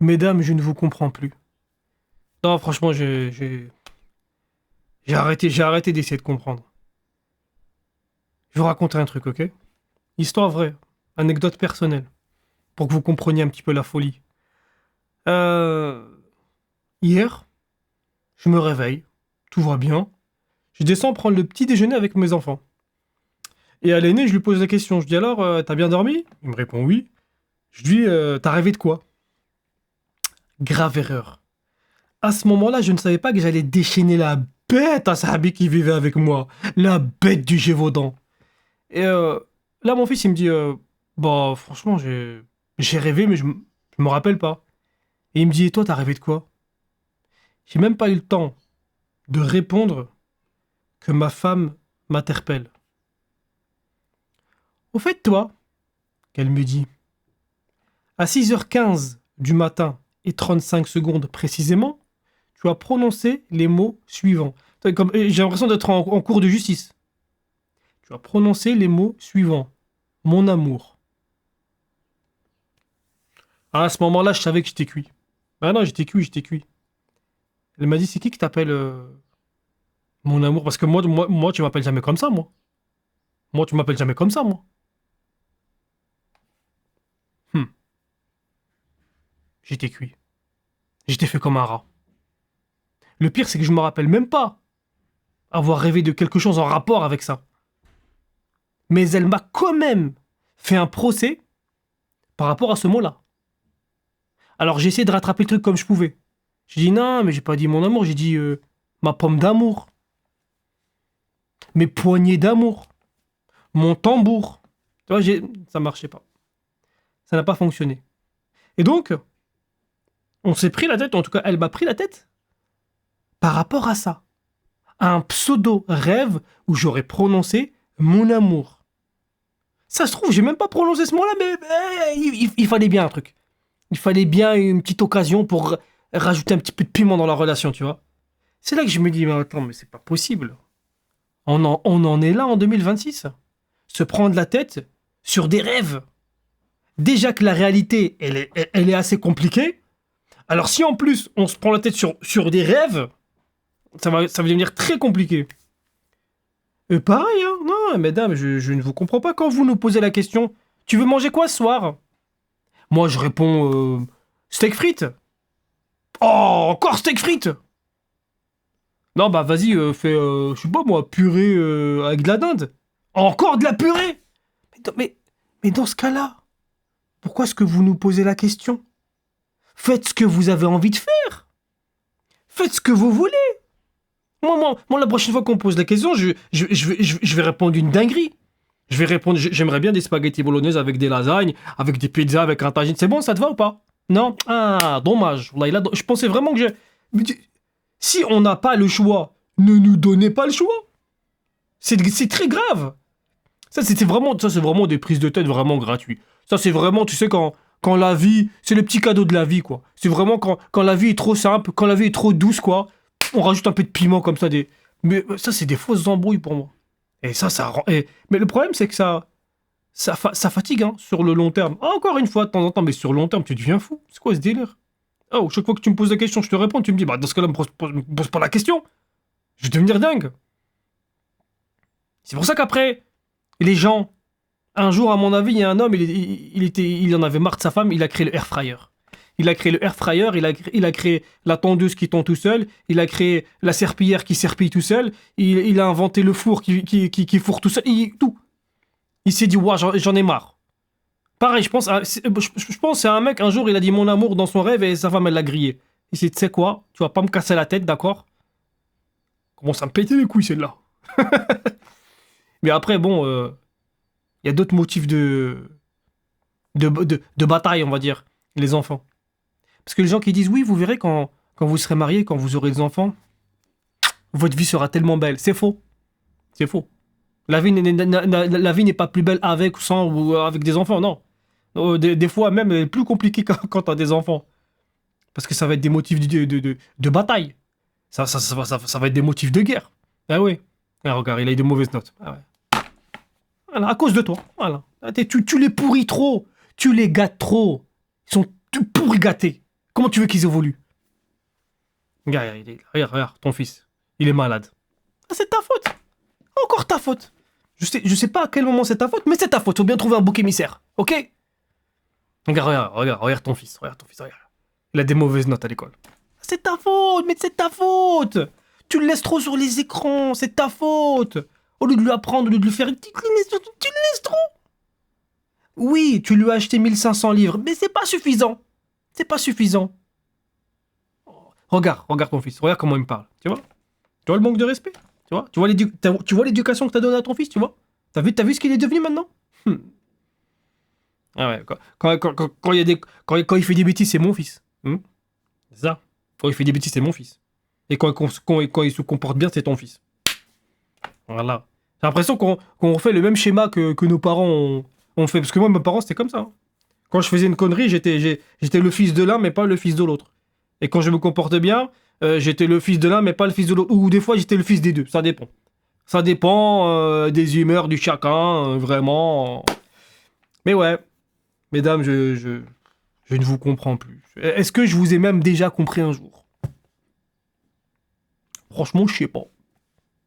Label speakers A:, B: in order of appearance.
A: Mesdames, je ne vous comprends plus. Non, franchement, j'ai arrêté d'essayer de comprendre. Je vais vous raconter un truc, ok? Histoire vraie, anecdote personnelle, pour que vous compreniez un petit peu la folie. Euh, Hier, je me réveille, tout va bien. Je descends prendre le petit déjeuner avec mes enfants. Et à l'aîné, je lui pose la question. Je dis alors, t'as bien dormi? Il me répond oui. Je lui dis, t'as rêvé de quoi? Grave erreur. À ce moment-là, je ne savais pas que j'allais déchaîner la bête à Sahabi qui vivait avec moi. La bête du Gévaudan. Et là, mon fils, il me dit, bah, franchement, j'ai rêvé, mais je me rappelle pas. Et il me dit, et toi, t'as rêvé de quoi? J'ai même pas eu le temps de répondre que ma femme m'interpelle. Au fait, toi, qu'elle me dit, à 6h15 du matin et 35 secondes précisément, tu as prononcé les mots suivants. J'ai l'impression d'être en cours de justice. Tu as prononcé les mots suivants. Mon amour. Ah, à ce moment-là, je savais que j'étais cuit. Ah non, j'étais cuit. Elle m'a dit, c'est qui t'appelle mon amour? Parce que moi, tu m'appelles jamais comme ça, moi. Moi, tu m'appelles jamais comme ça, moi. Hum, J'étais cuit. J'étais fait comme un rat. Le pire, c'est que je me rappelle même pas avoir rêvé de quelque chose en rapport avec ça. Mais elle m'a quand même fait un procès par rapport à ce mot-là. Alors j'ai essayé de rattraper le truc comme je pouvais. J'ai dit non, mais j'ai pas dit mon amour, j'ai dit ma pomme d'amour, mes poignées d'amour, mon tambour. Tu vois, ça marchait pas. Ça n'a pas fonctionné. Et donc, on s'est pris la tête, en tout cas, elle m'a pris la tête par rapport à ça. À un pseudo rêve où j'aurais prononcé mon amour. Ça se trouve, j'ai même pas prononcé ce mot-là, mais il fallait bien un truc. Il fallait bien une petite occasion pour rajouter un petit peu de piment dans la relation, tu vois. C'est là que je me dis, mais attends, mais c'est pas possible. On en est là en 2026. Se prendre la tête sur des rêves. Déjà que la réalité, elle est assez compliquée. Alors si en plus on se prend la tête sur des rêves, ça va devenir très compliqué. Et pareil, hein. Non, mesdames, je ne vous comprends pas quand vous nous posez la question. Tu veux manger quoi ce soir? Moi, je réponds steak frites. Oh, encore steak frites. Non, bah vas-y, fais, je sais pas moi, purée avec de la dinde. Encore de la purée. Mais dans ce cas-là, pourquoi est-ce que vous nous posez la question? Faites ce que vous avez envie de faire. Faites ce que vous voulez. Moi, la prochaine fois qu'on me pose la question, je vais répondre une dinguerie. Je vais répondre, j'aimerais bien des spaghettis bolognaises avec des lasagnes, avec des pizzas, avec un tagine. C'est bon, ça te va ou pas? Non? Ah, dommage. Je pensais vraiment que j'ai... Si on n'a pas le choix, ne nous donnez pas le choix. C'est très grave. Ça, c'est vraiment des prises de tête vraiment gratuites. Ça, c'est vraiment, tu sais, quand la vie, c'est le petit cadeau de la vie, quoi. C'est vraiment quand la vie est trop simple, quand la vie est trop douce, quoi. On rajoute un peu de piment comme ça. Mais ça, c'est des fausses embrouilles pour moi. Et ça rend. Mais le problème, c'est que ça fatigue, hein, sur le long terme. Ah, encore une fois, de temps en temps, mais sur le long terme, tu deviens fou. C'est quoi ce délire? Oh, chaque fois que tu me poses la question, je te réponds, tu me dis, bah, dans ce cas-là, me pose pas la question. Je vais devenir dingue. C'est pour ça qu'après, les gens, un jour, à mon avis, il y a un homme, il en avait marre de sa femme, il a créé le air fryer. Il a créé le air fryer, il a créé la tondeuse qui tond tout seul, il a créé la serpillière qui serpille tout seul, il a inventé le four qui fourre tout seul, tout. Il s'est dit, ouais, j'en ai marre. Pareil, je pense que c'est un mec, un jour, il a dit mon amour dans son rêve et sa femme, elle l'a grillé. Il s'est dit, tu sais quoi, tu vas pas me casser la tête, d'accord? Commence à me péter les couilles, celle-là. Mais après, bon, il y a d'autres motifs de bataille, on va dire, les enfants. Parce que les gens qui disent, oui, vous verrez quand vous serez mariés, quand vous aurez des enfants, votre vie sera tellement belle. C'est faux. C'est faux. La vie n'est pas plus belle avec ou sans ou avec des enfants, non. Des fois, même, elle est plus compliquée quand t'as des enfants. Parce que ça va être des motifs de bataille. Ça va être des motifs de guerre. Ah oui. Ah, regarde, il a eu de mauvaises notes. Ah ouais. Voilà, à cause de toi. Voilà. Tu les pourris trop. Tu les gâtes trop. Ils sont pourris gâtés. Comment tu veux qu'ils évoluent? Regarde, regarde, ton fils. Il est malade. Ah, c'est ta faute. Encore ta faute. Je sais pas à quel moment c'est ta faute, mais c'est ta faute. Faut bien trouver un bouc émissaire. Ok? Regarde ton fils. Regarde ton fils, regarde. Il a des mauvaises notes à l'école. C'est ta faute, mais c'est ta faute. Tu le laisses trop sur les écrans, c'est ta faute. Au lieu de lui apprendre, au lieu de lui faire... Tu le laisses trop. Oui, tu lui as acheté 1500 livres, mais c'est pas suffisant. C'est pas suffisant. Regarde ton fils. Regarde comment il me parle. Tu vois? Tu vois le manque de respect? Tu vois l'éducation que t'as donnée à ton fils, tu vois? T'as vu ce qu'il est devenu maintenant? Ah ouais, quand il fait des bêtises, c'est mon fils. C'est ça. Quand il fait des bêtises, c'est mon fils. Et quand il se comporte bien, c'est ton fils. Voilà. J'ai l'impression qu'on refait le même schéma que nos parents ont fait. Parce que moi, mes parents, c'était comme ça. Quand je faisais une connerie, j'étais le fils de l'un, mais pas le fils de l'autre. Et quand je me comporte bien, j'étais le fils de l'un, mais pas le fils de l'autre. Ou des fois, j'étais le fils des deux. Ça dépend. Ça dépend des humeurs du chacun, vraiment. Mais ouais, mesdames, je ne vous comprends plus. Est-ce que je vous ai même déjà compris un jour? Franchement, je sais pas.